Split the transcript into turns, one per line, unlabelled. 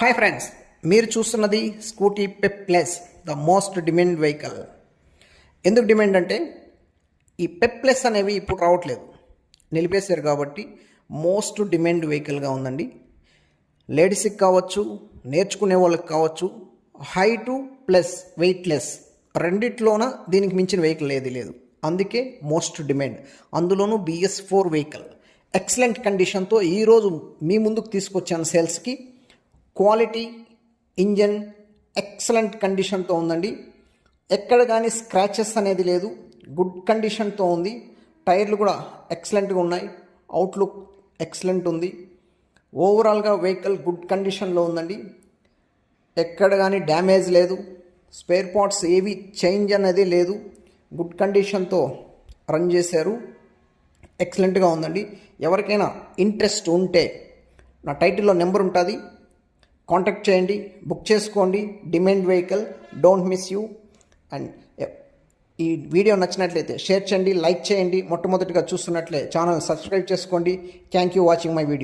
Hi friends, మీరు చూస్తున్నది Scooty Pep Plus, the most demand vehicle. ఎందుకు డిమాండ్ అంటే ఈ పెప్ ప్లస్ అనేవి ఇప్పుడు రావట్లేదు, నిలిపేశారు కాబట్టి మోస్ట్ డిమాండ్ వెహికల్గా ఉందండి. లేడీస్కి కావచ్చు, నేర్చుకునే వాళ్ళకి కావచ్చు, హైటు ప్లస్ వెయిట్లెస్ రెండిట్లోన దీనికి మించిన వెహికల్ ఏది లేదు. అందుకే మోస్ట్ డిమాండ్. అందులోనూ BS4 వెహికల్ ఎక్సలెంట్ కండిషన్తో ఈరోజు మీ ముందుకు తీసుకొచ్చాను సేల్స్కి. క్వాలిటీ ఇంజన్ ఎక్సలెంట్ కండిషన్తో ఉందండి. ఎక్కడ కానీ స్క్రాచెస్ అనేది లేదు, గుడ్ కండిషన్తో ఉంది. టైర్లు కూడా ఎక్సలెంట్గా ఉన్నాయి, అవుట్లుక్ ఎక్సలెంట్ ఉంది. ఓవరాల్గా వెహికల్ గుడ్ కండిషన్లో ఉందండి. ఎక్కడ కానీ డ్యామేజ్ లేదు, స్పేర్ పార్ట్స్ ఏవి చేంజ్ అనేది లేదు. గుడ్ కండిషన్తో రన్ చేశారు, ఎక్సలెంట్గా ఉందండి. ఎవరికైనా ఇంట్రెస్ట్ ఉంటే నా టైటిల్లో నెంబర్ ఉంటుంది, కాంటాక్ట్ చేయండి, బుక్ చేసుకోండి. Demand vehicle, don't miss you. And ఈ వీడియో నచ్చినట్లయితే షేర్ చేయండి, లైక్ చేయండి. మొట్టమొదటిగా చూస్తున్నట్లే ఛానల్ సబ్స్క్రైబ్ చేసుకోండి. Thank you watching my video.